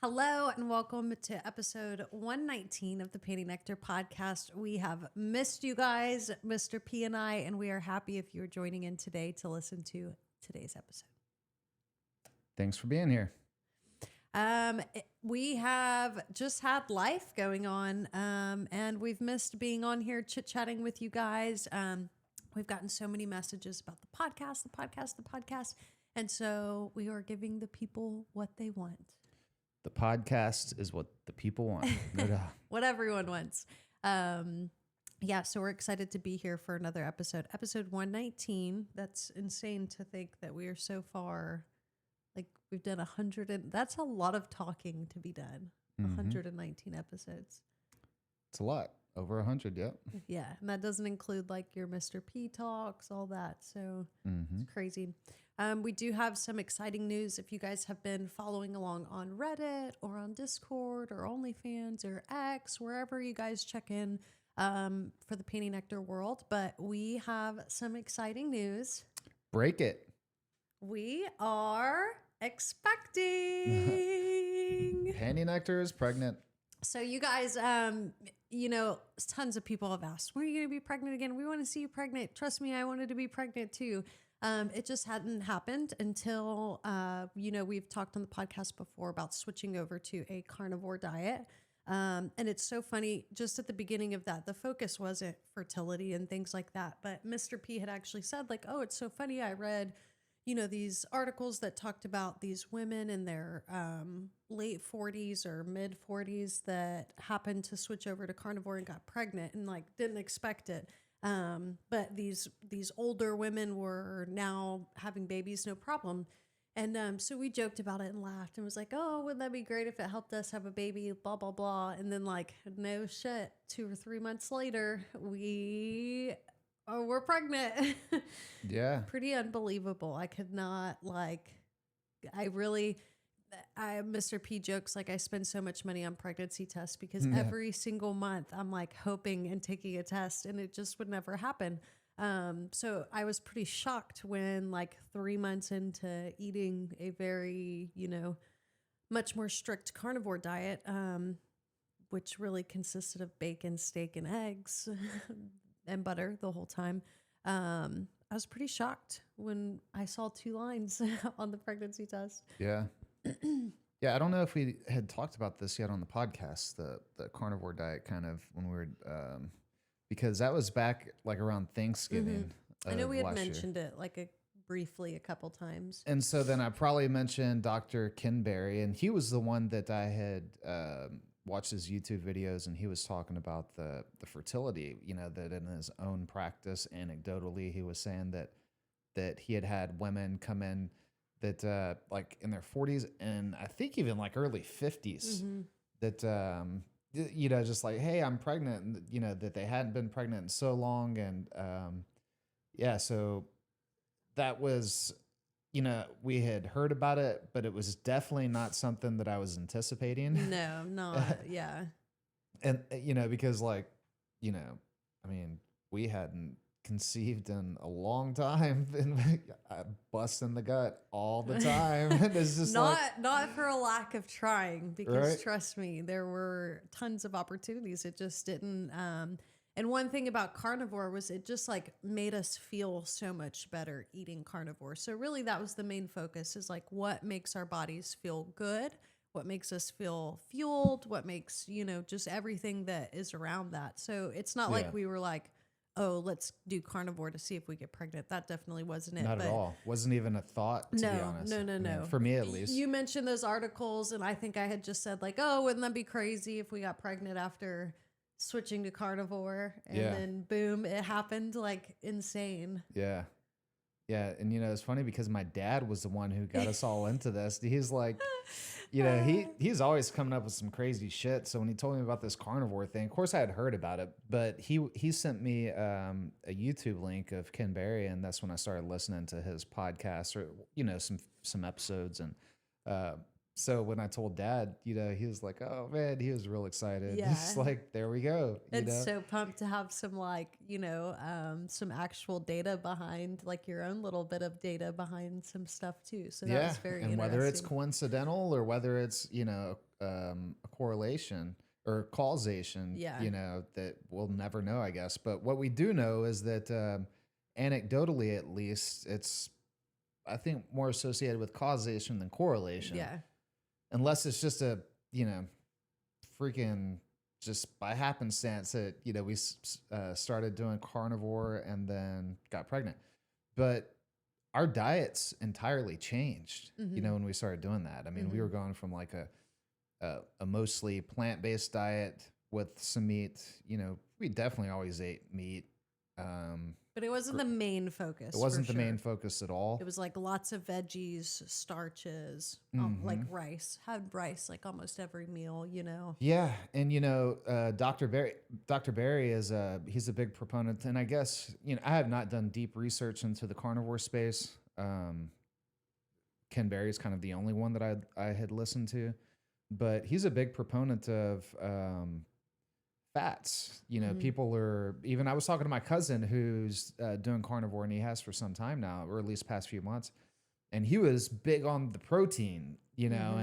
Hello and welcome to episode 119 of the PantyNectar podcast. We have missed you guys, Mr. P and I, and we are happy if you're joining in today to listen to today's episode. Thanks for being here. We have just had life going on, and we've missed being on here chit-chatting with you guys. We've gotten so many messages about the podcast. And so we are giving the people what they want. The podcast is what the people want. No doubt. What everyone wants. So we're excited to be here for another episode. Episode 119. That's insane to think that we are so far, like we've done 100 and that's a lot of talking to be done. 119 episodes. It's a lot. Over 100, yep. Yeah, and that doesn't include like your Mr. P talks, all that. So it's crazy. We do have some exciting news. If you guys have been following along on Reddit or on Discord or OnlyFans or X, wherever you guys check in for the PantyNectar world. But we have some exciting news. Break it. We are expecting. PantyNectar is pregnant. So you guys, tons of people have asked, when are you going to be pregnant again? We want to see you pregnant. Trust me, I wanted to be pregnant too. It just hadn't happened until, we've talked on the podcast before about switching over to a carnivore diet. And it's so funny, just at the beginning of that, the focus wasn't fertility and things like that. But Mr. P had actually said like, oh, it's so funny. I read, these articles that talked about these women in their late 40s or mid 40s that happened to switch over to carnivore and got pregnant and like didn't expect it. But these older women were now having babies, no problem. And so we joked about it and laughed and was like, oh, wouldn't that be great if it helped us have a baby, blah, blah, blah. And then like, no shit, 2 or 3 months later, we're pregnant. Yeah. Pretty unbelievable. I could not Mr. P jokes like I spend so much money on pregnancy tests because every single month I'm like hoping and taking a test and it just would never happen. So I was pretty shocked when like 3 months into eating a very, much more strict carnivore diet, which really consisted of bacon, steak, and eggs and butter the whole time. I was pretty shocked when I saw 2 lines on the pregnancy test. Yeah. Yeah, I don't know if we had talked about this yet on the podcast, the carnivore diet kind of when we were, because that was back like around Thanksgiving. I know we had mentioned it like briefly a couple times. And so then I probably mentioned Dr. Ken Berry, and he was the one that I had watched his YouTube videos, and he was talking about the fertility, that in his own practice, anecdotally, he was saying that he had women come in that like in their 40s and I think even like early 50s that, just like, hey, I'm pregnant, and, that they hadn't been pregnant in so long. And so that was, we had heard about it, but it was definitely not something that I was anticipating. No, not, yeah. And, because like, I mean, we hadn't conceived in a long time and I bust in the gut all the time. And it's just not for a lack of trying, because right? Trust me, there were tons of opportunities. It just didn't. And one thing about carnivore was it just like made us feel so much better eating carnivore. So really that was the main focus, is like what makes our bodies feel good, what makes us feel fueled, what makes, just everything that is around that. So it's not like we were like, oh, let's do carnivore to see if we get pregnant. That definitely wasn't it. Not at all. Wasn't even a thought, to be honest. No. I mean, for me, at least. You mentioned those articles, and I think I had just said like, oh, wouldn't that be crazy if we got pregnant after switching to carnivore? And then boom, it happened like insane. Yeah. Yeah. And, it's funny because my dad was the one who got us all into this. He's like, he's always coming up with some crazy shit. So when he told me about this carnivore thing, of course I had heard about it, but he sent me a YouTube link of Ken Berry, and that's when I started listening to his podcast or, some episodes. And so when I told Dad, he was like, oh man, he was real excited. Yeah. He's like, there we go. It's so pumped to have some like, some actual data behind, like your own little bit of data behind some stuff too. So that was very interesting. And whether it's coincidental or whether it's, a correlation or causation, Yeah. you know, that we'll never know, I guess. But what we do know is that anecdotally, at least, it's, I think, more associated with causation than correlation, Yeah. unless it's just a, you know, freaking just by happenstance that, you know, we started doing carnivore and then got pregnant. But our diets entirely changed, you know, when we started doing that. I mean, we were going from like a mostly plant-based diet with some meat. You know, we definitely always ate meat. But it wasn't the main focus. It wasn't for the main sure. focus at all. It was like lots of veggies, starches, like rice. Had rice like almost every meal, you know. Yeah, and you know, Dr. Barry is he's a big proponent, and I guess, you know, I have not done deep research into the carnivore space. Ken Berry is kind of the only one that I had listened to, but he's a big proponent of fats. You know, people are, even I was talking to my cousin who's doing carnivore, and he has for some time now, or at least past few months, and he was big on the protein, you know,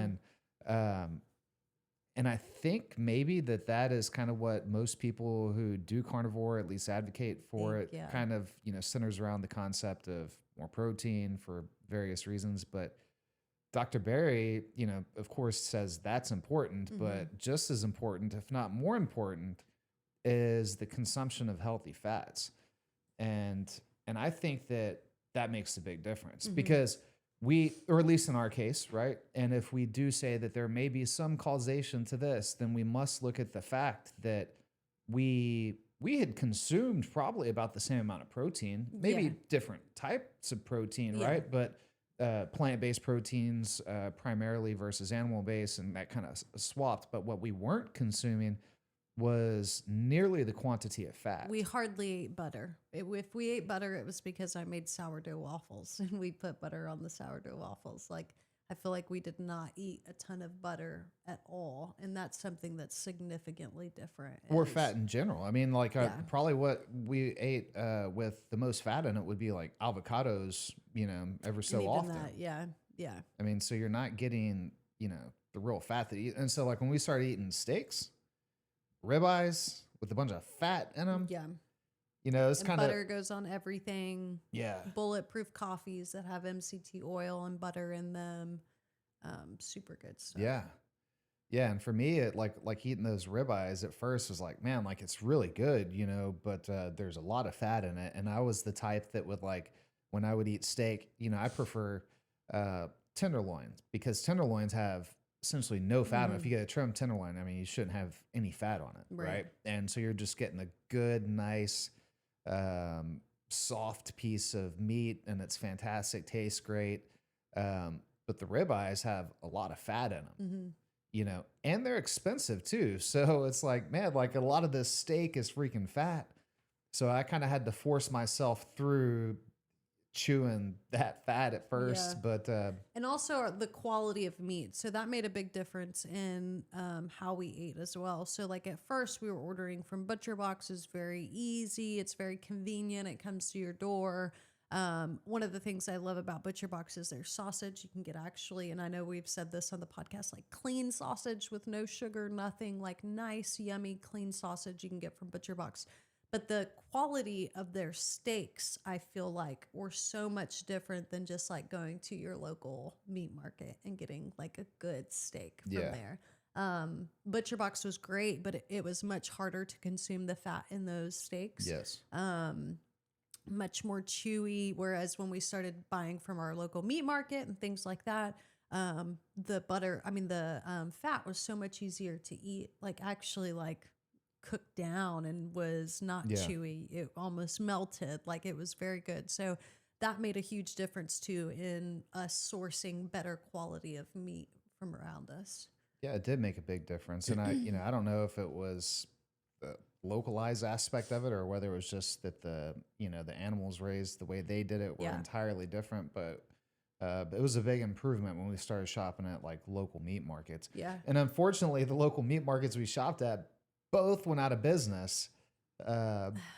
and I think maybe that is kind of what most people who do carnivore at least advocate for. It yeah. kind of, you know, centers around the concept of more protein for various reasons. But Dr. Barry, you know, of course, says that's important, but just as important, if not more important, is the consumption of healthy fats. And I think that makes a big difference because we, or at least in our case, right? And if we do say that there may be some causation to this, then we must look at the fact that we had consumed probably about the same amount of protein, maybe different types of protein, right? But plant-based proteins primarily versus animal-based, and that kind of swapped. But what we weren't consuming was nearly the quantity of fat. We hardly ate butter. If we ate butter, it was because I made sourdough waffles and we put butter on the sourdough waffles. Like, I feel like we did not eat a ton of butter at all. And that's something that's significantly different. Or fat in general. I mean, like probably what we ate with the most fat in it would be like avocados, you know, ever so often. Yeah. I mean, so you're not getting, you know, the real fat that you eat. And so like when we started eating steaks, ribeyes with a bunch of fat in them. Yeah. You know, it's and kind of butter goes on everything. Yeah. Bulletproof coffees that have MCT oil and butter in them. Super good stuff. Yeah. Yeah. And for me, it like eating those ribeyes at first was like, man, like it's really good, you know, but there's a lot of fat in it. And I was the type that would like, when I would eat steak, you know, I prefer tenderloins because tenderloins have essentially no fat on it. If you get a trim tenderloin, I mean, you shouldn't have any fat on it, right? And so you're just getting a good, nice, soft piece of meat, and it's fantastic, tastes great. But the ribeyes have a lot of fat in them, you know, and they're expensive too. So it's like, man, like a lot of this steak is freaking fat. So I kind of had to force myself through chewing that fat at first, but and also the quality of meat, so that made a big difference in how we ate as well. So like at first we were ordering from Butcher Box. Is very easy, it's very convenient, it comes to your door. One of the things I love about Butcher Box is their sausage. You can get actually, and I know we've said this on the podcast, like clean sausage with no sugar, nothing, like nice, yummy, clean sausage you can get from Butcher Box. But the quality of their steaks, I feel like, were so much different than just like going to your local meat market and getting like a good steak from there. Butcher Box was great, but it was much harder to consume the fat in those steaks. Yes. Much more chewy. Whereas when we started buying from our local meat market and things like that, the fat was so much easier to eat. Like actually like cooked down and was not chewy. It almost melted. Like it was very good. So that made a huge difference too in us sourcing better quality of meat from around us. Yeah, it did make a big difference. And I don't know if it was the localized aspect of it or whether it was just that the animals raised the way they did it were entirely different, but it was a big improvement when we started shopping at like local meat markets. Yeah. And unfortunately, the local meat markets we shopped at both went out of business.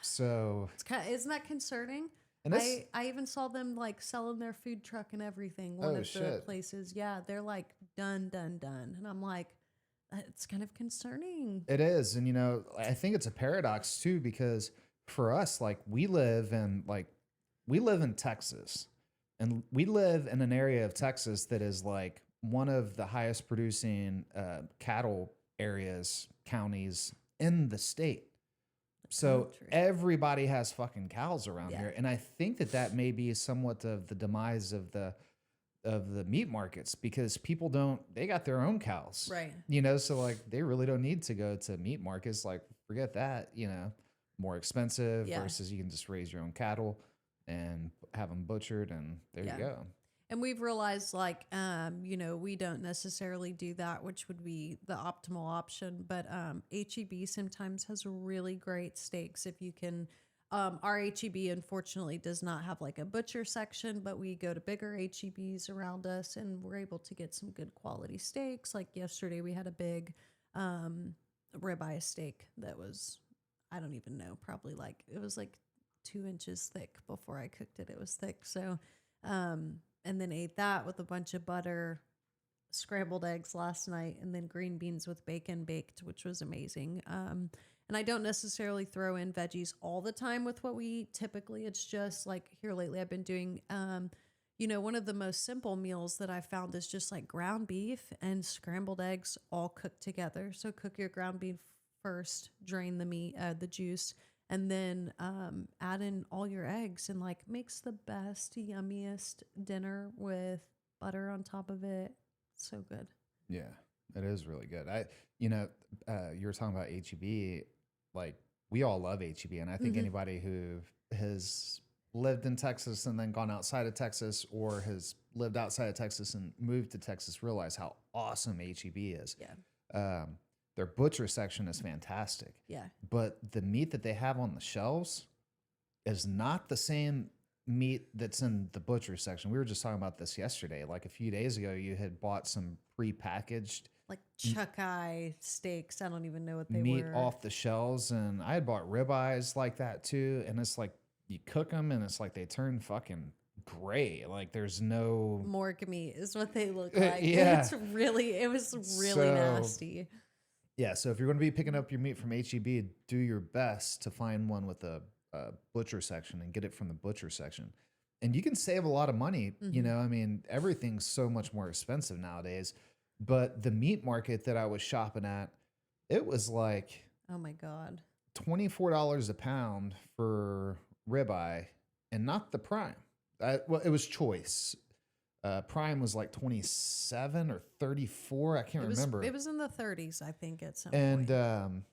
So isn't that concerning? And I even saw them like selling their food truck and everything. One of the places. Yeah. They're like done. And I'm like, it's kind of concerning. It is. And, I think it's a paradox too, because for us, like we live in Texas, and we live in an area of Texas that is like one of the highest producing cattle areas, counties in the state. So Country. everybody has fucking cows around Yeah. here. And I think that may be somewhat of the demise of the meat markets, because they got their own cows. Right. So like they really don't need to go to meat markets. Like forget that, more expensive Yeah. versus you can just raise your own cattle and have them butchered, and there Yeah. you go. And we've realized, like, we don't necessarily do that, which would be the optimal option. But HEB sometimes has really great steaks if you can. Our HEB, unfortunately, does not have like a butcher section, but we go to bigger HEBs around us, and we're able to get some good quality steaks. Like yesterday, we had a big ribeye steak that was, I don't even know, probably it was like 2 inches thick before I cooked it. It was thick. So, and then ate that with a bunch of butter, scrambled eggs last night, and then green beans with bacon baked, which was amazing. And I don't necessarily throw in veggies all the time with what we eat. Typically, it's just like here lately I've been doing, one of the most simple meals that I found is just like ground beef and scrambled eggs all cooked together. So cook your ground beef first, drain the meat, the juice, and then add in all your eggs, and like makes the best, yummiest dinner with butter on top of it. So good. Yeah, it is really good. You were talking about HEB, like we all love HEB, and I think anybody who has lived in Texas and then gone outside of Texas, or has lived outside of Texas and moved to Texas, realize how awesome HEB is. Yeah. Their butcher section is fantastic. Yeah. But the meat that they have on the shelves is not the same meat that's in the butcher section. We were just talking about this yesterday. Like a few days ago, you had bought some prepackaged Like chuck eye steaks. I don't even know what they meat were. off the shelves. And I had bought ribeyes like that too. And it's like you cook them and it's like they turn fucking gray. Like there's no morgue meat is what they look like. Yeah. It was really nasty. Yeah, so if you're going to be picking up your meat from HEB, do your best to find one with a butcher section and get it from the butcher section. And you can save a lot of money. I mean, everything's so much more expensive nowadays. But the meat market that I was shopping at, it was like, oh my God, $24 a pound for ribeye, and not the prime. Well, it was choice. Prime was like 27 or 34. I can't remember. It was in the 30s, I think, at some point. And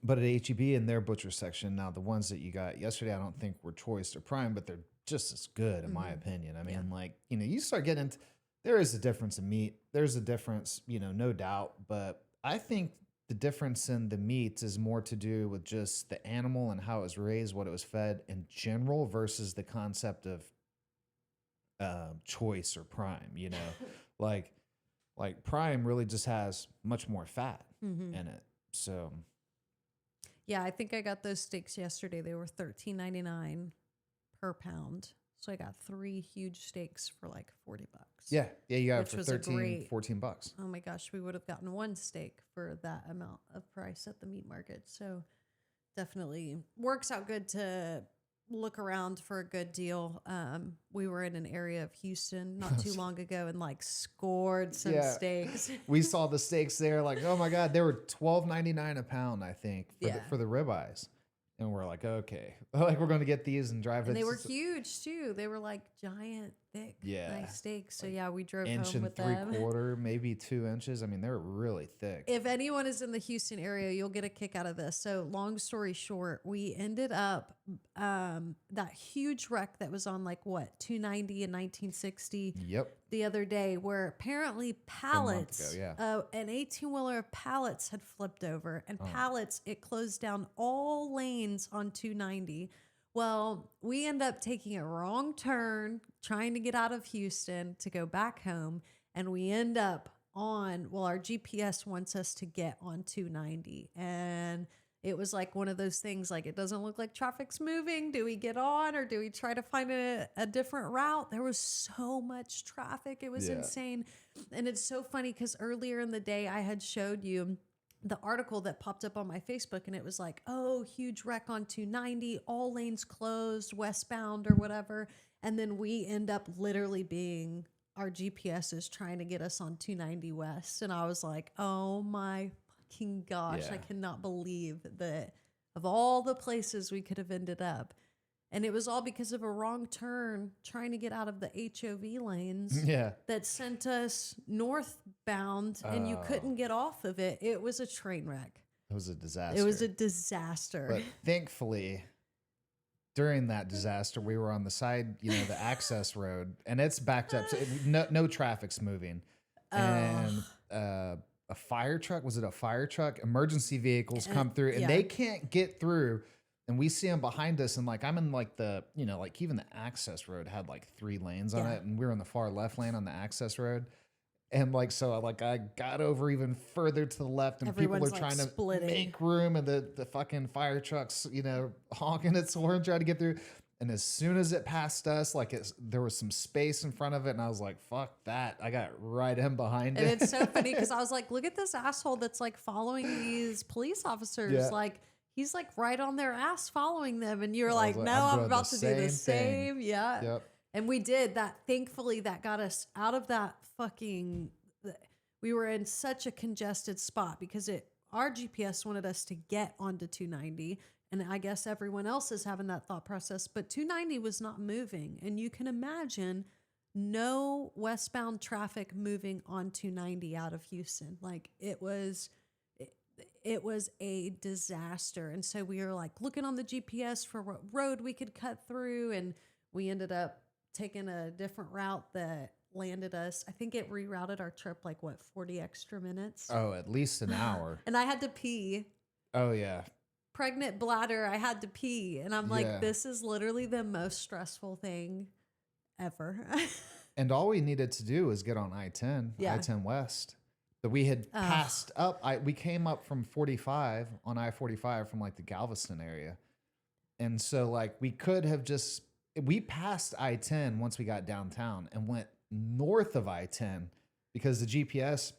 but at HEB in their butcher section, now the ones that you got yesterday, I don't think were choice or prime, but they're just as good in my opinion. I mean, you start getting into, there is a difference in meat. There's a difference, no doubt. But I think the difference in the meat is more to do with just the animal and how it was raised, what it was fed in general, versus the concept of choice or prime. like prime really just has much more fat in it. So yeah, I think I got those steaks yesterday. They were $13.99 per pound. So I got 3 huge steaks for like $40. Yeah, you got it for was 13, $14. Oh my gosh, we would have gotten 1 steak for that amount of price at the meat market. So definitely works out good to look around for a good deal. We were in an area of Houston not too long ago and like scored some steaks. We saw the steaks there, like, oh my God, they were $12.99 a pound, I think, for the ribeyes. And we're like, okay, like we're going to get these and drive it. And they were huge too. They were like giant, thick, nice steaks. So yeah, we drove home with them. 1.75, maybe 2 inches. I mean, they were really thick. If anyone is in the Houston area, you'll get a kick out of this. So long story short, we ended up that huge wreck that was on like what 290 in 1960. Yep. The other day, where apparently pallets, ago, an 18-wheeler of pallets had flipped over, and pallets, it closed down all lanes on 290. Well, we end up taking a wrong turn, trying to get out of Houston to go back home, and we end up our GPS wants us to get on 290, and it was like one of those things, like, it doesn't look like traffic's moving. Do we get on or do we try to find a different route? There was so much traffic. It was insane. And it's so funny because earlier in the day I had showed you the article that popped up on my Facebook, and it was like, oh, huge wreck on 290, all lanes closed, westbound or whatever. And then we end up literally being, our GPS is trying to get us on 290 West. And I was like, oh my fucking gosh, I cannot believe that of all the places we could have ended up. And it was all because of a wrong turn trying to get out of the HOV lanes that sent us northbound, and you couldn't get off of it. It was a train wreck. It was a disaster. It was a disaster. But thankfully, during that disaster, we were on the side, the access road, and it's backed up. So no traffic's moving. And a fire truck, was it a fire truck? Emergency vehicles come through, and they can't get through. And we see them behind us, and like I'm in like the, like even the access road had like 3 lanes on it, and we were in the far left lane on the access road. And like, so like I got over even further to the left, and everyone's people are trying to make room, and the fucking fire truck's, honking its horn trying to get through. And as soon as it passed us, like there was some space in front of it, and I was like, fuck that. I got right in behind it. And it's so funny because I was like, look at this asshole that's like following these police officers. Like, he's like right on their ass following them. And you're like, no, I'm about to do the same. Yeah. Yep. And we did that. Thankfully, that got us out of that fucking, we were in such a congested spot because our GPS wanted us to get onto 290. And I guess everyone else is having that thought process, but 290 was not moving. And you can imagine no westbound traffic moving on 290 out of Houston. Like it was a disaster. And so we were like looking on the GPS for what road we could cut through. And we ended up taking a different route that landed us. I think it rerouted our trip like 40 extra minutes. Oh, at least an hour. And I had to pee. Oh yeah. Pregnant bladder, I had to pee. And I'm like, this is literally the most stressful thing ever. And all we needed to do was get on I-10, I-10 West. That we had passed up. We came up from 45 on I-45 from like the Galveston area. And so like we could have we passed I-10 once we got downtown and went north of I-10 because the GPS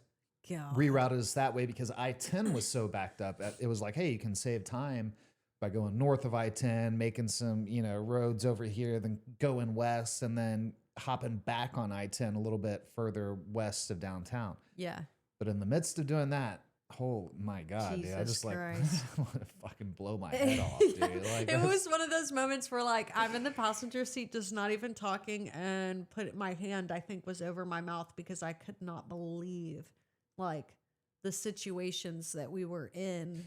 rerouted us that way because I-10 was so backed up. It was like, hey, you can save time by going north of I-10, making some, roads over here, then going west, and then hopping back on I-10 a little bit further west of downtown. Yeah. But in the midst of doing that, oh my God, Jesus dude, I just Christ. like want to fucking blow my head off, dude. Like, it was one of those moments where like I'm in the passenger seat, just not even talking, and my hand, I think, was over my mouth because I could not believe like the situations that we were in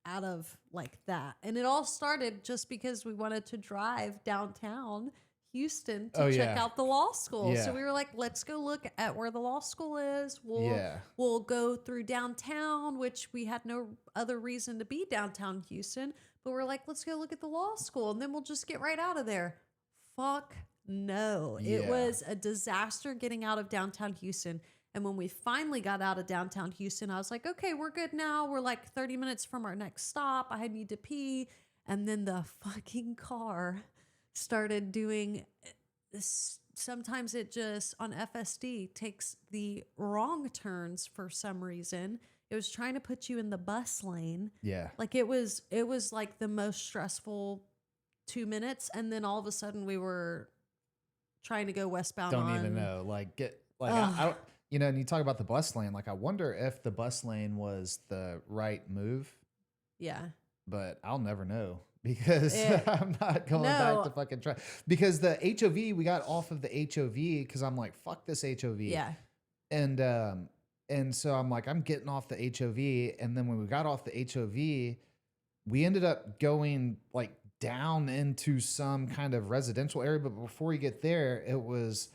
out of like that. And it all started just because we wanted to drive downtown Houston to check out the law school. Yeah. So we were like, let's go look at where the law school is. We'll go through downtown, which we had no other reason to be downtown Houston, but we're like, let's go look at the law school and then we'll just get right out of there. Fuck no. It was a disaster getting out of downtown Houston. And when we finally got out of downtown Houston, I was like, okay, we're good now. We're like 30 minutes from our next stop. I need to pee. And then the fucking car started doing this. Sometimes it just on FSD takes the wrong turns for some reason. It was trying to put you in the bus lane. Yeah. Like it was like the most stressful 2 minutes. And then all of a sudden we were trying to go westbound. Don't even know. I don't, and you talk about the bus lane. Like, I wonder if the bus lane was the right move. Yeah. But I'll never know because I'm not going back to fucking try. Because the HOV, we got off of the HOV because I'm like, fuck this HOV. Yeah. And so I'm like, I'm getting off the HOV. And then when we got off the HOV, we ended up going like down into some kind of residential area. But before you get there, it was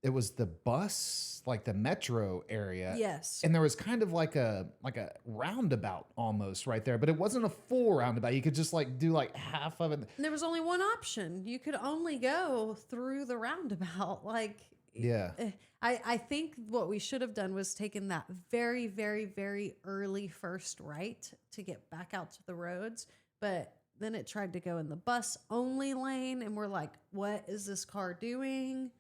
the bus, like the metro area. Yes. And there was kind of like a roundabout almost right there, but it wasn't a full roundabout. You could just like do like half of it. And there was only one option. You could only go through the roundabout. Like Yeah. I think what we should have done was taken that very, very, very early first right to get back out to the roads. But then it tried to go in the bus only lane. And we're like, what is this car doing?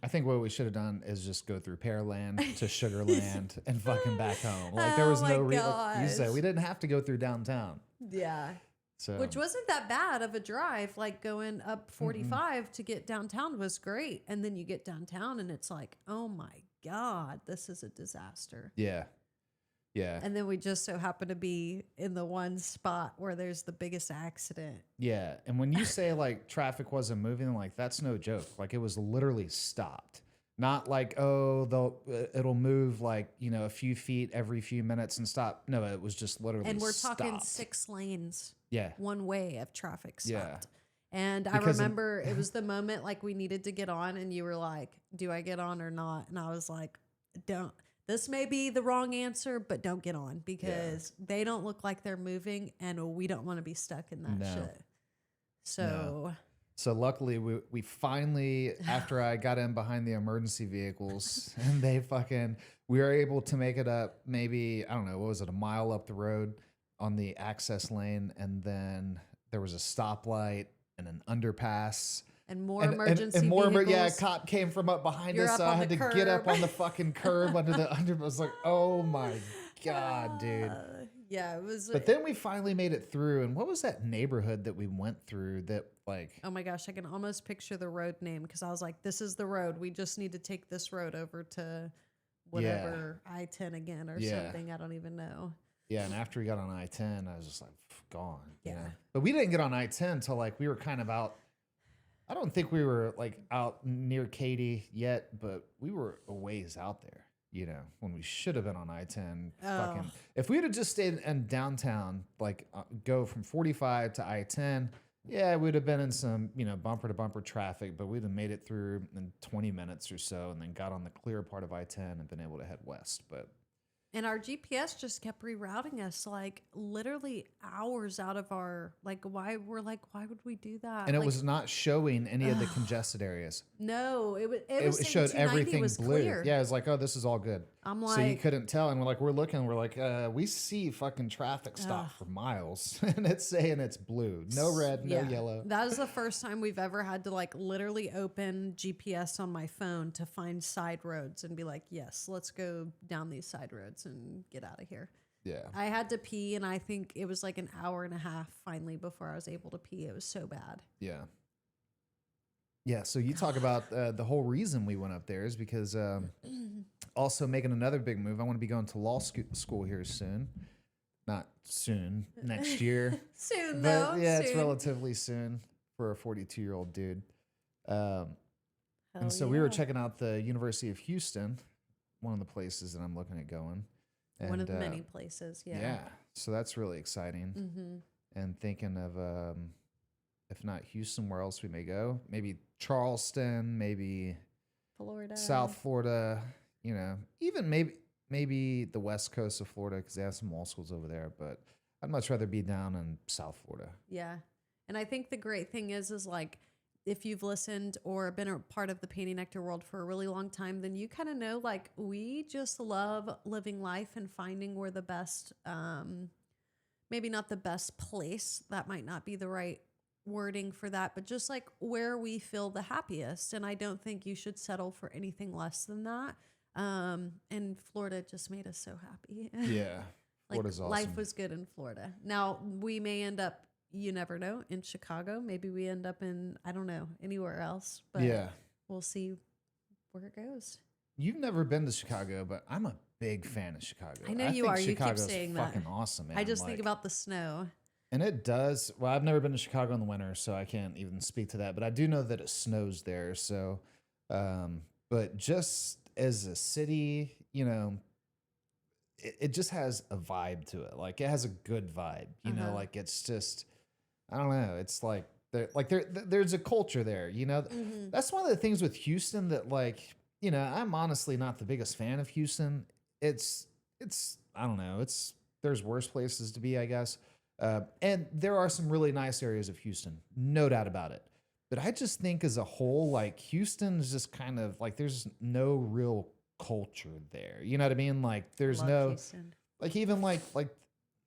I think what we should have done is just go through Pearland to Sugarland and fucking back home. Like there was Oh no my like you said, gosh. we didn't have to go through downtown. Yeah. So Which wasn't that bad of a drive. Like going up 45 to get downtown was great. And then you get downtown and it's like, oh my God, this is a disaster. yeah. Yeah. And then we just so happen to be in the one spot where there's the biggest accident. Yeah. And when you say like traffic wasn't moving, like that's no joke. Like it was literally stopped. Not like, oh, it'll move like, you know, a few feet every few minutes and stop. No, it was just literally And we're stopped. talking 6 lanes, Yeah. one way of traffic stopped. Yeah. And I Because remember it was the moment like we needed to get on and you were like, do I get on or not? And I was like, don't. This may be the wrong answer, but don't get on because they don't look like they're moving and we don't want to be stuck in that shit. So So luckily we finally, after I got in behind the emergency vehicles and we were able to make it up maybe, I don't know, what was it, a mile up the road on the access lane. And then there was a stoplight and an underpass. and more emergency vehicles. Yeah, a cop came from up behind us, so I had to get up on the fucking curb under the under. I was like, oh my God, dude. Yeah, it was. But then we finally made it through. And what was that neighborhood that we went through that like? Oh my gosh, I can almost picture the road name because I was like, this is the road. We just need to take this road over to whatever I-10 again or something. I don't even know. Yeah, and after we got on I-10, I was just like, gone. Yeah. You know? But we didn't get on I-10 until like we were kind of out. I don't think we were like out near Katy yet, but we were a ways out there, you know, when we should have been on I-10. Fucking, if we would have just stayed in downtown, like go from 45 to I-10, yeah, we'd have been in some, you know, bumper to bumper traffic, but we'd have made it through in 20 minutes or so and then got on the clear part of I-10 and been able to head west. But And our GPS just kept rerouting us like literally hours out of our, like, why would we do that? and it Like, was not showing any of the congested areas. no, it It saying showed 290 everything was blue. clear. Yeah, it was like, oh, this is all good. I'm So you like, couldn't tell, and we're looking, we see fucking traffic stop for miles, and it's saying it's blue, no red, no yellow. That was the first time we've ever had to like literally open GPS on my phone to find side roads and be like, yes, let's go down these side roads and get out of here. Yeah, I had to pee, and I think it was like an hour and a half finally before I was able to pee. It was so bad. yeah, yeah. So you talk about the whole reason we went up there is because also making another big move. I want to be going to law school here soon. Not soon, next year. Soon, But though. yeah, soon. it's relatively soon for a 42-year-old dude. And Hell so we were yeah. checking out the University of Houston, one of the places that I'm looking at going. And, One of the many places, yeah. Yeah, so that's really exciting. Mm-hmm. And thinking of, if not Houston, where else we may go? Maybe Charleston, maybe Florida. South Florida, you know, even maybe the west coast of Florida because they have some law schools over there. But I'd much rather be down in South Florida. Yeah. And I think the great thing is like, if you've listened or been a part of the PantyNectar world for a really long time, then you kind of know, like, we just love living life and finding where the best, maybe not the best place, that might not be the right wording for that, but just like where we feel the happiest. And I don't think you should settle for anything less than that. And Florida just made us so happy. Yeah, Like Florida's awesome. life was good in Florida. Now we may end up, you never know, in Chicago. Maybe we end up in, I don't know, anywhere else. But Yeah. we'll see where it goes. You've never been to Chicago, but I'm a big fan of Chicago. I know you think are. You keep Chicago's saying that. fucking awesome, man. I just Like, think about the snow. and it does. Well, I've never been to Chicago in the winter, so I can't even speak to that. But I do know that it snows there. So, but just as a city, you know, it just has a vibe to it. Like it has a good vibe. You know, like it's just, I don't know. It's like there's a culture there. You know, that's one of the things with Houston that, like, you know, I'm honestly not the biggest fan of Houston. It's I don't know. There's worse places to be, I guess. And there are some really nice areas of Houston, no doubt about it. But I just think as a whole, like Houston's just kind of like there's no real culture there. You know what I mean? Like there's Love no Houston. like even like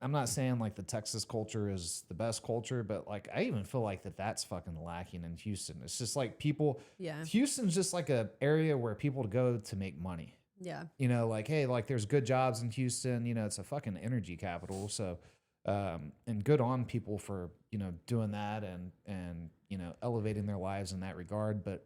I'm not saying like the Texas culture is the best culture, but like I even feel like that's fucking lacking in Houston. It's just like people Yeah. Houston's just like a area where people go to make money. Yeah. You know, like, hey, like there's good jobs in Houston, you know, it's a fucking energy capital. So and good on people for, you know, doing that and you know, elevating their lives in that regard. But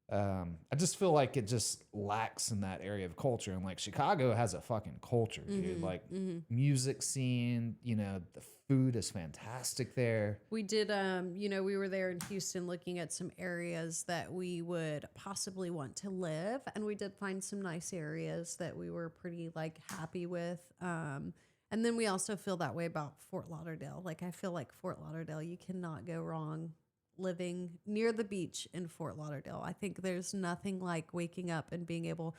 I just feel like it just lacks in that area of culture. And like Chicago has a fucking culture, dude. Like music scene, you know, the food is fantastic there. We did, you know, we were there in Houston looking at some areas that we would possibly want to live. And we did find some nice areas that we were pretty like happy with. And then we also feel that way about Fort Lauderdale. Like I feel like Fort Lauderdale, you cannot go wrong living near the beach in Fort Lauderdale. I think there's nothing like waking up and being able.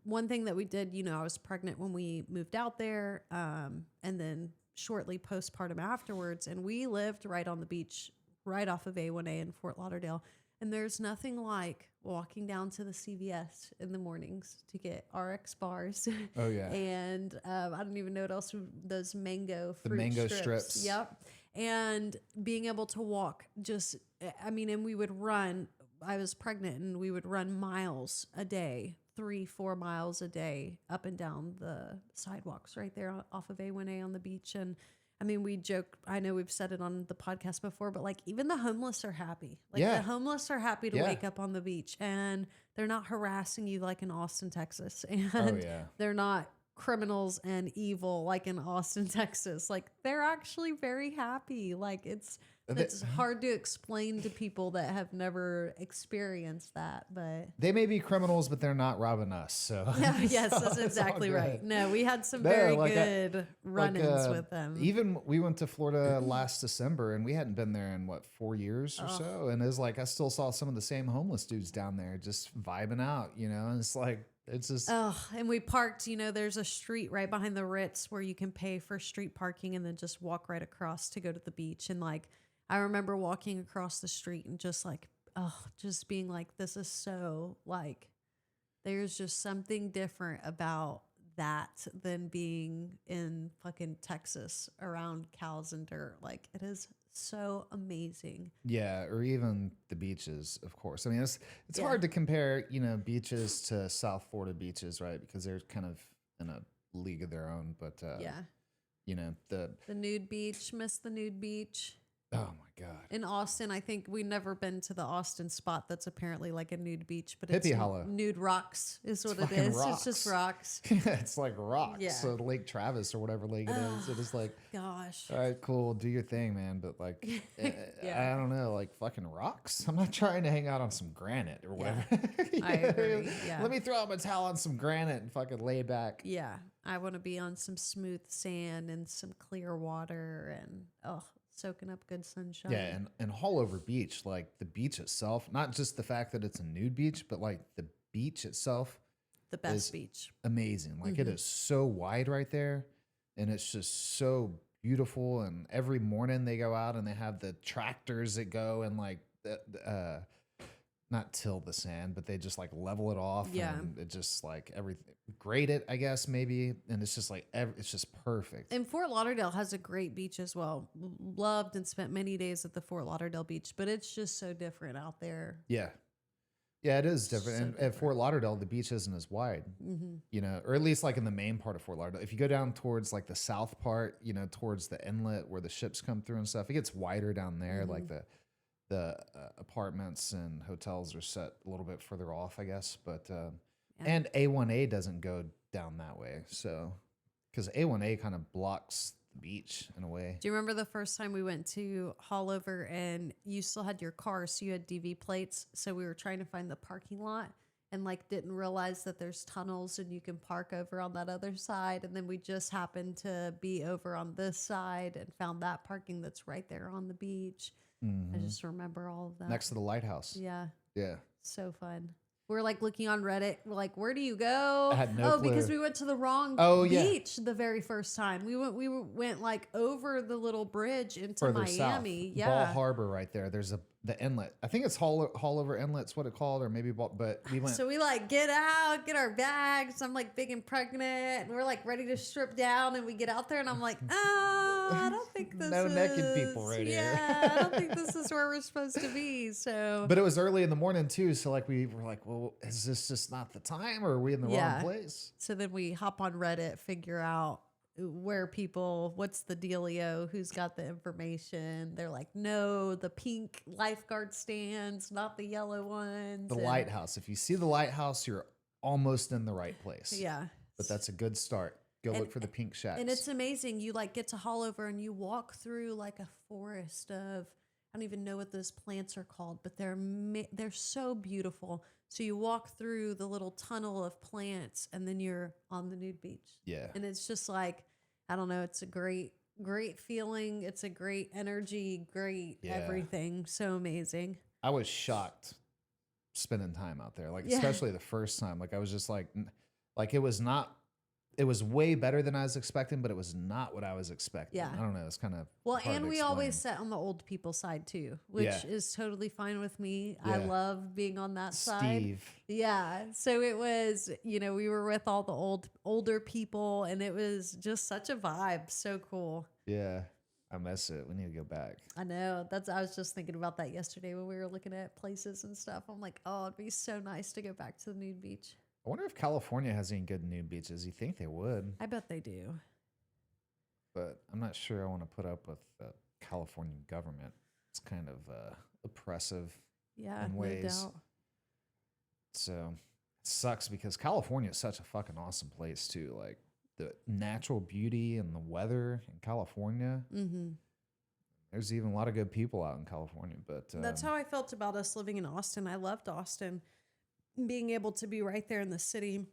One thing that we did, you know, I was pregnant when we moved out there, and then shortly postpartum afterwards, and we lived right on the beach, right off of A1A in Fort Lauderdale. And there's nothing like walking down to the CVS in the mornings to get RX bars. Oh yeah. And I don't even know what else. Those mango fruit The mango strips. Yep. And being able to walk just, I mean, and we would run. I was pregnant and we would run miles a day, 3-4 miles a day up and down the sidewalks right there off of A1A on the beach. And I mean, we joke, I know we've said it on the podcast before, but like even the homeless are happy. Like the homeless are happy to wake up on the beach and they're not harassing you like in Austin, Texas. And they're not criminals and evil like in Austin, Texas. Like they're actually very happy. Like it's hard to explain to people that have never experienced that, but they may be criminals, but they're not robbing us. So yes, that's exactly right. No, we had some very good run-ins with them. Even we went to Florida last December, and we hadn't been there in what 4 years or so, and it's like I still saw some of the same homeless dudes down there just vibing out, you know. And it's like it's just and we parked. You know, there's a street right behind the Ritz where you can pay for street parking and then just walk right across to go to the beach. And like I remember walking across the street and just like, just being like, this is so like, there's just something different about that than being in fucking Texas around cows and dirt. Like it is so amazing. Yeah, or even the beaches, of course. I mean, it's hard to compare, you know, beaches to South Florida beaches, right? Because they're kind of in a league of their own. But you know, the nude beach, miss the nude beach. Oh my God. In Austin, I think we've never been to the Austin spot that's apparently like a nude beach, but Hippie it's Hollow. Nude rocks is what it is. Rocks. It's just rocks. It's like rocks. Yeah. So Lake Travis or whatever lake it is. It is like, gosh. All right, cool. Do your thing, man. But like, I don't know, like fucking rocks. I'm not trying to hang out on some granite or whatever. I agree. Yeah. Let me throw out my towel on some granite and fucking lay back. Yeah. I want to be on some smooth sand and some clear water and, soaking up good sunshine. Yeah, and Haulover Beach, like the beach itself, not just the fact that it's a nude beach, but like the beach itself. The best beach. Amazing. Like it is so wide right there. And it's just so beautiful. And every morning they go out and they have the tractors that go and like, not till the sand, but they just like level it off. Yeah. And it just like everything, grade it, I guess, maybe. And it's just like, it's just perfect. And Fort Lauderdale has a great beach as well. Loved and spent many days at the Fort Lauderdale beach, but it's just so different out there. Yeah. Yeah, it is different. So and different. At Fort Lauderdale, the beach isn't as wide, you know, or at least like in the main part of Fort Lauderdale. If you go down towards like the south part, you know, towards the inlet where the ships come through and stuff, it gets wider down there. Like the apartments and hotels are set a little bit further off, I guess. But and A1A doesn't go down that way. So because A1A kind of blocks the beach in a way. Do you remember the first time we went to Haulover and you still had your car, so you had DV plates? So we were trying to find the parking lot and like didn't realize that there's tunnels and you can park over on that other side. And then we just happened to be over on this side and found that parking that's right there on the beach. I just remember all of that. Next to the lighthouse. Yeah. Yeah. So fun. We're like looking on Reddit. We're like, where do you go? I had no clue. Because we went to the wrong beach the very first time. We went like over the little bridge into Further Miami. south. Yeah. Ball Harbor right there. There's the inlet. I think it's Haulover Inlet's what it called, or maybe, but we went. So we like get out, get our bags. I'm like big and pregnant, and we're like ready to strip down, and we get out there, and I'm like, oh, I don't think this No is naked people right here. Yeah, I don't think this is where we're supposed to be. So, but it was early in the morning too, so like we were like, well, is this just not the time, or are we in the wrong place? So then we hop on Reddit, figure out where people, what's the dealio, who's got the information. They're like, no, the pink lifeguard stands, not the yellow ones. The lighthouse. If you see the lighthouse, you're almost in the right place. Yeah. But that's a good start. Go look for the pink shacks. And it's amazing. You like get to Haulover and you walk through like a forest of, I don't even know what those plants are called, but they're so beautiful. So you walk through the little tunnel of plants and then you're on the nude beach. Yeah. And it's just like, I don't know, it's a great feeling. It's a great energy, great everything. So amazing. I was shocked spending time out there, like especially the first time. Like I was just like it was way better than I was expecting, but it was not what I was expecting. Yeah. I don't know. It's kind of and we always sit on the old people side too, which is totally fine with me. Yeah. I love being on that side. Yeah. So it was, we were with all the older people, and it was just such a vibe. So cool. Yeah. I miss it. We need to go back. I know. I was just thinking about that yesterday when we were looking at places and stuff. I'm like, oh, it'd be so nice to go back to the nude beach. I wonder if California has any good nude beaches. You think they would? I bet they do. But I'm not sure I want to put up with the California government. It's kind of oppressive in ways. No doubt. So it sucks because California is such a fucking awesome place too. Like the natural beauty and the weather in California. Mm-hmm. There's even a lot of good people out in California. But that's how I felt about us living in Austin. I loved Austin. Being able to be right there in the city.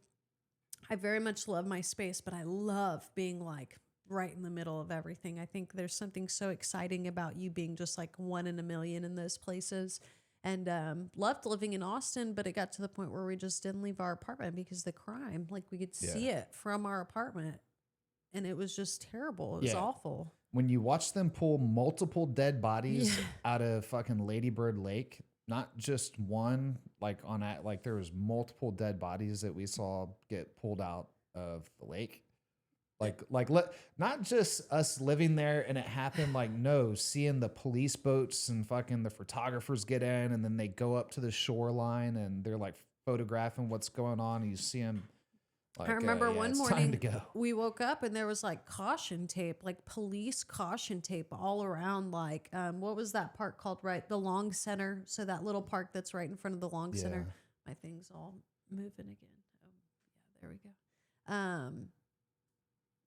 I very much love my space, but I love being like right in the middle of everything. I think there's something so exciting about you being just like one in a million in those places. And loved living in Austin, but it got to the point where we just didn't leave our apartment because the crime, like we could see it from our apartment, and it was just terrible. It was awful. When you watch them pull multiple dead bodies out of fucking Lady Bird Lake, not just one, like there was multiple dead bodies that we saw get pulled out of the lake. Not just us living there and it happened, like, no, seeing the police boats and fucking the photographers get in, and then they go up to the shoreline and they're like photographing what's going on. And you see them. Like, I remember one morning we woke up and there was like caution tape, like police caution tape all around. Like, what was that park called? Right. The Long Center. So that little park that's right in front of the Long Center. My thing's all moving again. Oh, yeah, there we go.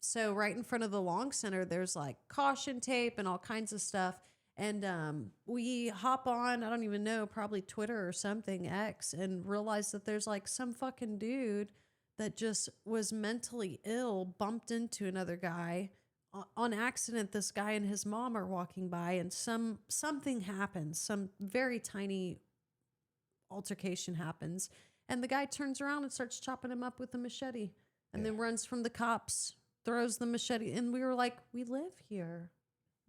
So right in front of the Long Center, there's like caution tape and all kinds of stuff. And we hop on, I don't even know, probably Twitter or something, X, and realize that there's like some fucking dude that just was mentally ill, bumped into another guy on accident. This guy and his mom are walking by, and something happens. Some very tiny altercation happens, and the guy turns around and starts chopping him up with a machete, and then runs from the cops, throws the machete. And we were like, we live here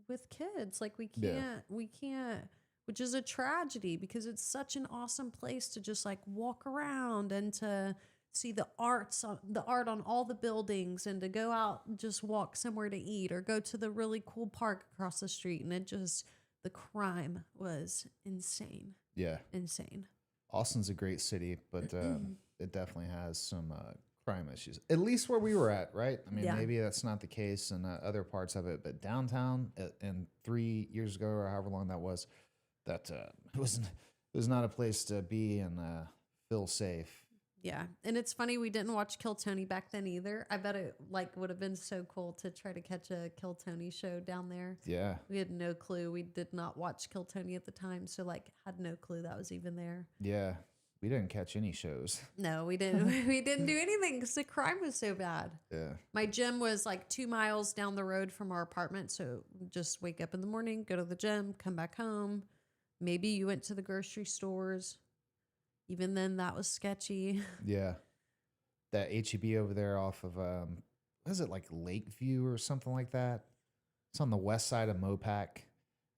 with kids. Like we can't, which is a tragedy because it's such an awesome place to just like walk around and to see the art on all the buildings, and to go out and just walk somewhere to eat or go to the really cool park across the street. And the crime was insane. Yeah. Insane. Austin's a great city, but it definitely has some crime issues, at least where we were at, right? I mean, maybe that's not the case in other parts of it, but downtown and 3 years ago or however long that was, that it was not a place to be and feel safe. Yeah. And it's funny, we didn't watch Kill Tony back then either. I bet it would have been so cool to try to catch a Kill Tony show down there. Yeah. We had no clue. We did not watch Kill Tony at the time, so had no clue that was even there. Yeah. We didn't catch any shows. No, we didn't. We didn't do anything because the crime was so bad. Yeah. My gym was like 2 miles down the road from our apartment, so just wake up in the morning, go to the gym, come back home. Maybe you went to the grocery stores. Even then, that was sketchy. Yeah. That HEB over there off of, what is it, like Lakeview or something like that? It's on the west side of Mopac.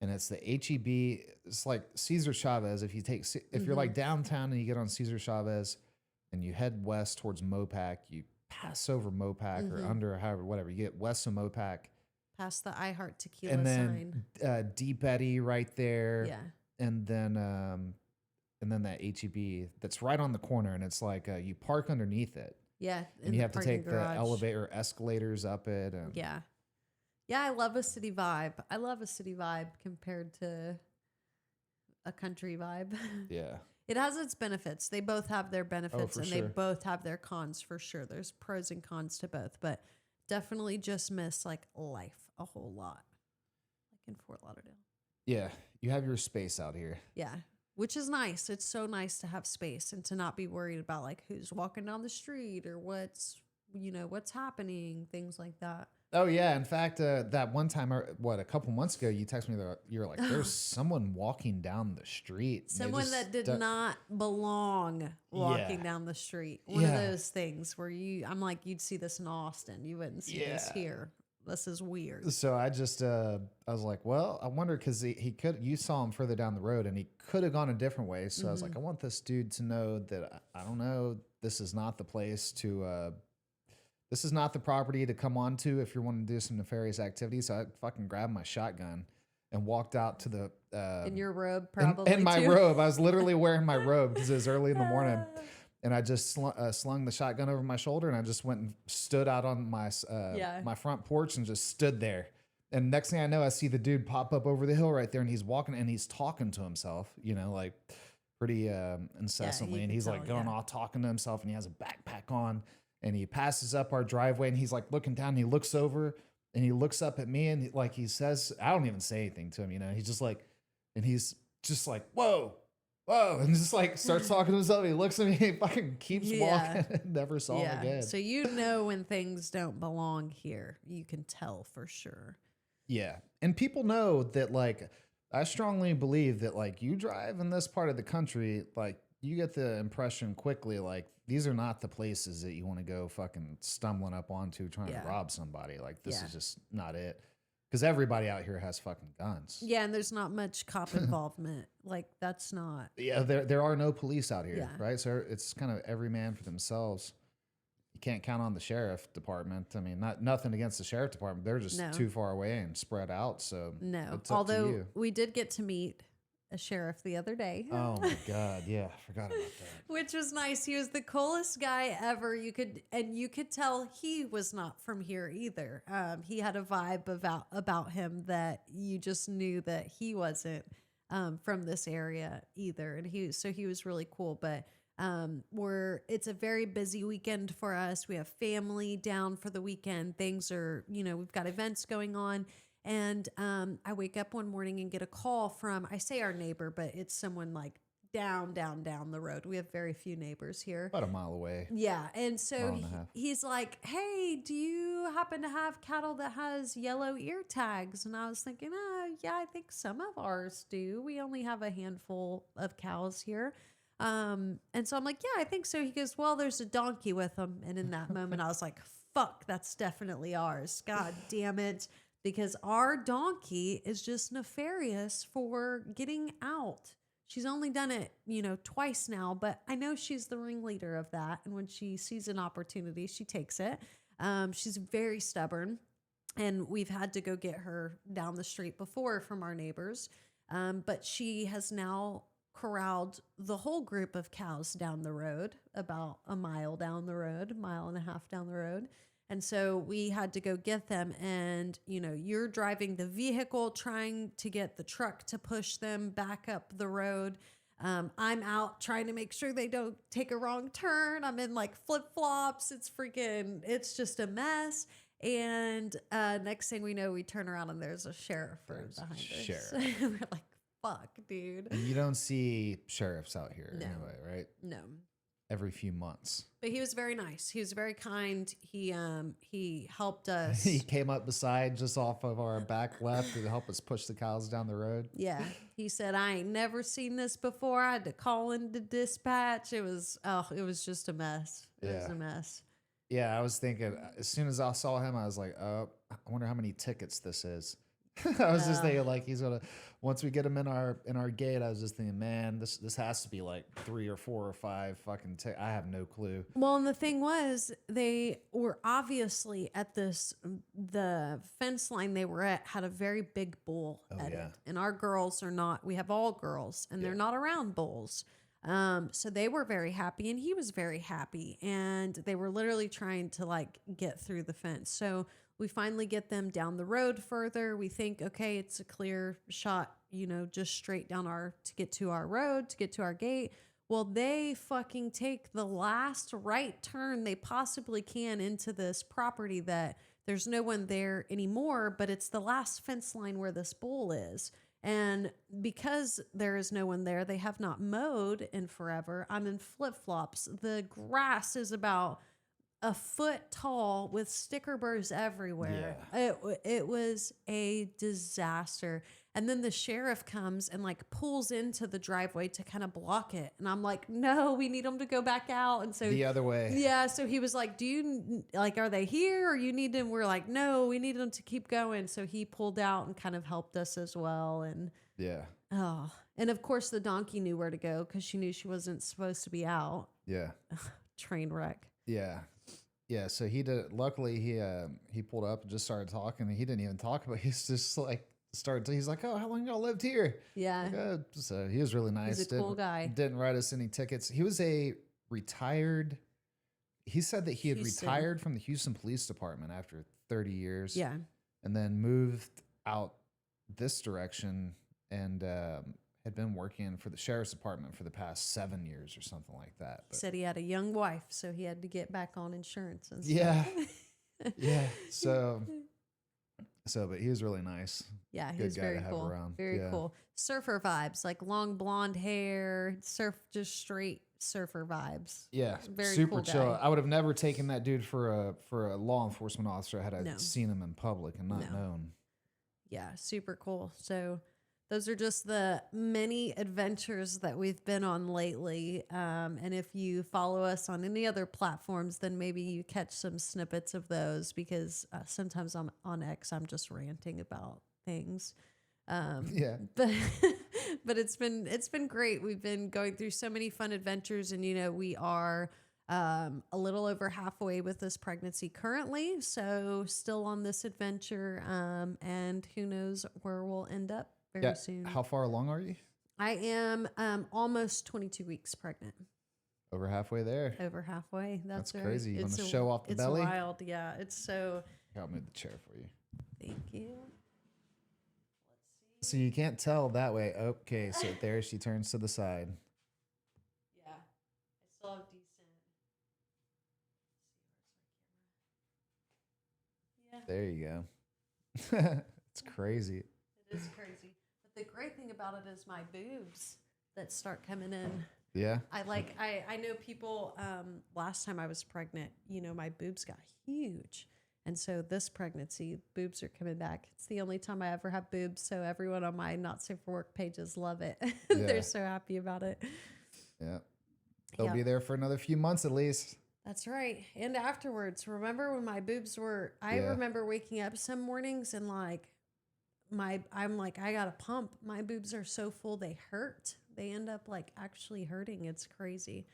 and it's the HEB. It's like Cesar Chavez. If you take, if you're like downtown and you get on Cesar Chavez and you head west towards Mopac, you pass over Mopac or under, however, whatever, you get west of Mopac. Past the I Heart Tequila And sign. then Deep Eddy right there. Yeah. And then that HEB that's right on the corner, and it's like you park underneath it. Yeah. And you have to take the elevator escalators up it. And yeah. Yeah, I love a city vibe. I love a city vibe compared to a country vibe. Yeah. It has its benefits. They both have their benefits and sure. they both have their cons for sure. There's pros and cons to both, but definitely just miss like life a whole lot. Like in Fort Lauderdale. Yeah. You have your space out here. Yeah. Which is nice. It's so nice to have space and to not be worried about like who's walking down the street or what's happening, things like that. Oh yeah. In fact, that one time, a couple months ago, you texted me that you're like, there's someone walking down the street. Someone that did not belong walking down the street. One of those things where I'm like, you'd see this in Austin. You wouldn't see this here. This is weird. So I just, I was like, well, I wonder, because you saw him further down the road and he could have gone a different way. So I was like, I want this dude to know that, I don't know, this is not the place to, this is not the property to come onto if you want to do some nefarious activities. So I fucking grabbed my shotgun and walked out to the... in your robe, probably, in my robe. I was literally wearing my robe because it was early in the morning. And I just slung the shotgun over my shoulder, and I just went and stood out on my my front porch and just stood there. And next thing I know, I see the dude pop up over the hill right there, and he's walking and he's talking to himself, like pretty incessantly. And he's like going off talking to himself, and he has a backpack on, and he passes up our driveway, and he's like looking down, and he looks over, and he looks up at me, and like he says, I don't even say anything to him, he's just like, and he's just like, whoa. And just like starts talking to himself. He looks at me, he fucking keeps walking and never saw him again. So when things don't belong here. You can tell for sure. Yeah. And people know that, like, I strongly believe that, like, you drive in this part of the country, like, you get the impression quickly, like, these are not the places that you want to go fucking stumbling up onto trying to rob somebody. Like, this is just not it. Because everybody out here has fucking guns. Yeah, and there's not much cop involvement. Like, that's not... Yeah, there are no police out here, right? So it's kind of every man for themselves. You can't count on the sheriff department. I mean, nothing against the sheriff department. They're just too far away and spread out, so it's up to you. We did get to meet a sheriff the other day. Oh my God. Yeah. I forgot about that. Which was nice. He was the coolest guy ever. You could tell he was not from here either. He had a vibe about him that you just knew that he wasn't from this area either. And he was really cool. But it's a very busy weekend for us. We have family down for the weekend. Things are, we've got events going on. And I wake up one morning and get a call from, I say our neighbor, but it's someone like down the road. We have very few neighbors here. About a mile away. Yeah. And so he's like, hey, do you happen to have cattle that has yellow ear tags? And I was thinking, yeah, I think some of ours do. We only have a handful of cows here. And so I'm like, yeah, I think so. He goes, well, there's a donkey with them. And in that moment, I was like, fuck, that's definitely ours. God damn it. Because our donkey is just nefarious for getting out. She's only done it, twice now, but I know she's the ringleader of that. And when she sees an opportunity, she takes it. She's very stubborn, and we've had to go get her down the street before from our neighbors. But she has now corralled the whole group of cows down the road, about a mile down the road, mile and a half down the road. And so we had to go get them, and, you're driving the vehicle, trying to get the truck to push them back up the road. I'm out trying to make sure they don't take a wrong turn. I'm in like flip-flops. It's just a mess. And next thing we know, we turn around and there's a sheriff behind us. We're like, fuck, dude. And you don't see sheriffs out here anyway, right? No. Every few months. But he was very nice. He was very kind. He helped us. He came up beside just off of our back left to help us push the cows down the road. Yeah. He said, I ain't never seen this before. I had to call into dispatch. It was just a mess. It was a mess. Yeah, I was thinking, as soon as I saw him, I was like, I wonder how many tickets this is. I was just thinking like he's gonna once we get him in our gate. I was just thinking, man, this has to be like 3 or 4 or 5 fucking. I have no clue. Well, and the thing was, they were obviously at the fence line they were at had a very big bull at yeah. it. And our girls are not, we have all girls, and they're not around bulls. So they were very happy, and he was very happy. And they were literally trying to like get through the fence. So we finally get them down the road further. We think, okay, it's a clear shot, you know, just straight down to get to our road, to get to our gate. Well, they fucking take the last right turn they possibly can into this property that there's no one there anymore, but it's the last fence line where this bull is. And because there is no one there, they have not mowed in forever. I'm in flip-flops. The grass is about a foot tall with sticker burrs everywhere. Yeah. It was a disaster. And then the sheriff comes and like pulls into the driveway to kind of block it. And I'm like, no, we need them to go back out. And so the other way. Yeah. So he was like, do you like, are they here or you need them? We're like, no, we need them to keep going. So he pulled out and kind of helped us as well. And and of course the donkey knew where to go because she knew she wasn't supposed to be out. Yeah. Train wreck. Yeah. Yeah, so he did. Luckily, he pulled up and just started talking. And he didn't even talk about. He's just like He's like, "Oh, how long y'all lived here?" Yeah. Like, so he was really nice. He's a cool guy. Didn't write us any tickets. He was a retired. He said that he had retired from the Houston Police Department after 30 years. Yeah. And then moved out this direction and had been working for the sheriff's department for the past 7 years or something like that. But said he had a young wife, so he had to get back on insurance and stuff. Yeah. Yeah. But he was really nice. Yeah, he was very cool. Very cool. Surfer vibes, like long blonde hair, just straight surfer vibes. Yeah, very super cool chill. guy. I would have never taken that dude for a law enforcement officer had I seen him in public and not known. Yeah, super cool. So those are just the many adventures that we've been on lately. And if you follow us on any other platforms, then maybe you catch some snippets of those because sometimes on X, I'm just ranting about things. But it's been great. We've been going through so many fun adventures, and you know, we are a little over halfway with this pregnancy currently. So still on this adventure. And who knows where we'll end up very soon. How far along are you? I am almost 22 weeks pregnant. Over halfway there. Over halfway. That's crazy. You want to show off the belly? It's wild. Yeah. It's so. I'll move the chair for you. Thank you. So you can't tell that way. Okay, so there she turns to the side. Yeah. I still have decent. Yeah. There you go. It's crazy. It is crazy. But the great thing about it is my boobs that start coming in. Yeah. I know people, last time I was pregnant, you know, my boobs got huge. And so this pregnancy, boobs are coming back. It's the only time I ever have boobs. So everyone on my Not Safe for Work pages love it. They're so happy about it. Yeah. They'll be there for another few months at least. That's right. And afterwards, remember when my boobs were, I remember waking up some mornings and like, I'm like, I got to pump. My boobs are so full, they hurt. They end up like actually hurting. It's crazy.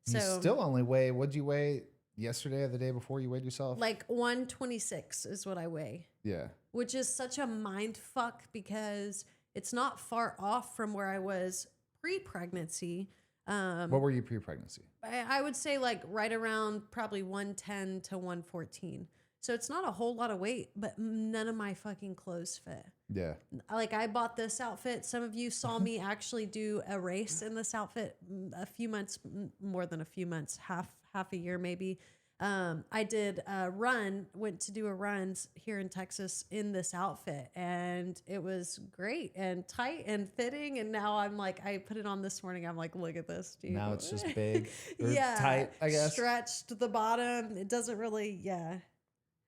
You still only weigh, what'd you weigh yesterday or the day before you weighed yourself? Like 126 is what I weigh. Yeah. Which is such a mind fuck because it's not far off from where I was pre-pregnancy. What were you pre-pregnancy? I would say like right around probably 110 to 114. So it's not a whole lot of weight, but none of my fucking clothes fit. Yeah. Like I bought this outfit. Some of you saw me actually do a race in this outfit a few months, more than a few months, half a year maybe. I did a run, went to do a run here in Texas in this outfit, and it was great and tight and fitting. And now I'm like, I put it on this morning. I'm like, look at this, dude. Now it's just big or yeah, tight, I guess. Stretched the bottom. It doesn't really,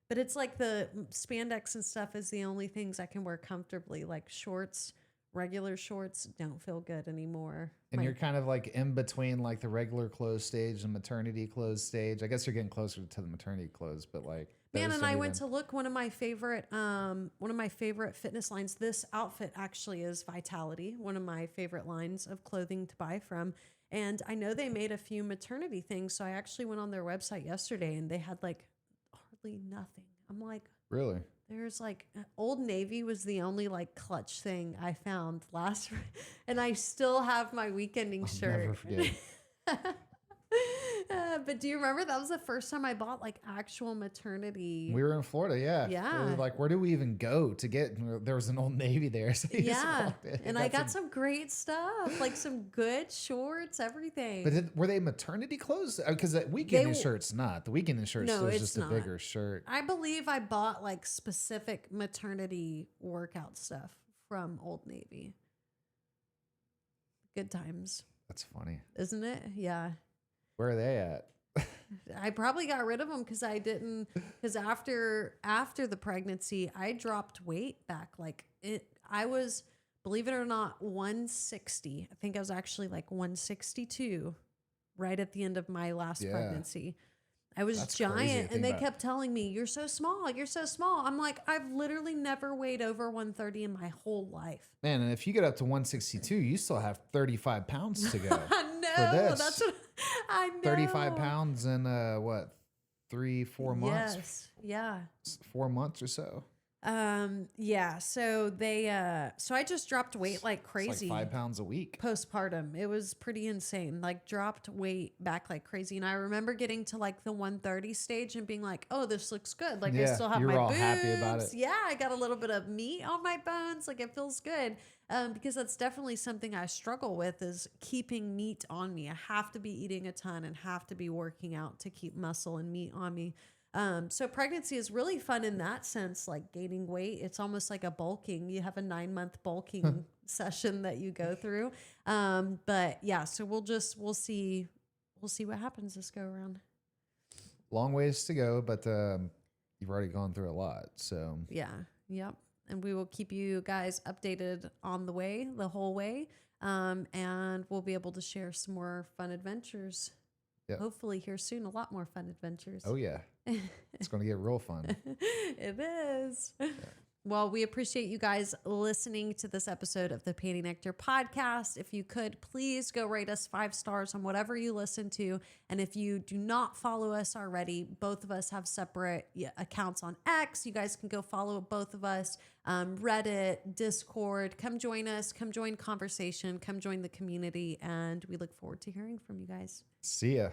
But it's like the spandex and stuff is the only things I can wear comfortably. Like shorts, regular shorts don't feel good anymore. And you're kind of like in between like the regular clothes stage and maternity clothes stage. I guess you're getting closer to the maternity clothes, but like. Man, Those and don't I went even- to look one of my favorite fitness lines. This outfit actually is Vitality, one of my favorite lines of clothing to buy from. And I know they made a few maternity things, so I actually went on their website yesterday and they had like hardly nothing. I'm like, Really? there's like Old Navy was the only like clutch thing I found last, and I still have my weekending shirt. Never forget. But do you remember that was the first time I bought like actual maternity? We were in Florida, yeah. Yeah. We were like, where do we even go to get? There was an Old Navy there, so you just Yeah, walked in and I got some great stuff, like some good shorts, everything. But were they maternity clothes? Because the weekend shirt's not. The weekend shirt's No, was it's just not. a bigger shirt. I believe I bought like specific maternity workout stuff from Old Navy. Good times, That's funny. isn't it? Yeah. Where are they at? I probably got rid of them because after the pregnancy, I dropped weight back. I was, believe it or not, 160. I think I was actually like 162 right at the end of my last pregnancy. I was That's crazy to giant, think and they about. kept telling me, "You're so small. You're so small." I'm like, I've literally never weighed over 130 in my whole life. Man, and if you get up to 162, you still have 35 pounds to go. I know. For this. That's what I know. 35 pounds in what, 3-4 months? Yes. Yeah. 4 months or so. Yeah. So so I just dropped weight like crazy. It's like 5 pounds a week. Postpartum. It was pretty insane. Like dropped weight back like crazy. And I remember getting to like the 130 stage and being like, oh, this looks good. Like I Yeah, still have you my were all boobs. happy about it. Yeah. I got a little bit of meat on my bones. Like it feels good. Because that's definitely something I struggle with is keeping meat on me. I have to be eating a ton and have to be working out to keep muscle and meat on me. So pregnancy is really fun in that sense, like gaining weight. It's almost like a bulking. You have a 9-month bulking session that you go through. But yeah, so we'll see what happens this go around. Long ways to go, but you've already gone through a lot. So Yeah. Yep. And we will keep you guys updated on the whole way. And we'll be able to share some more fun adventures. Yep. Hopefully here soon, a lot more fun adventures. Oh yeah. It's going to get real fun. It is. Yeah. Well, we appreciate you guys listening to this episode of the PantyNectar podcast. If you could, please go rate us 5 stars on whatever you listen to. And if you do not follow us already, both of us have separate accounts on X. You guys can go follow both of us. Reddit, Discord. Come join us. Come join conversation. Come join the community. And we look forward to hearing from you guys. See ya.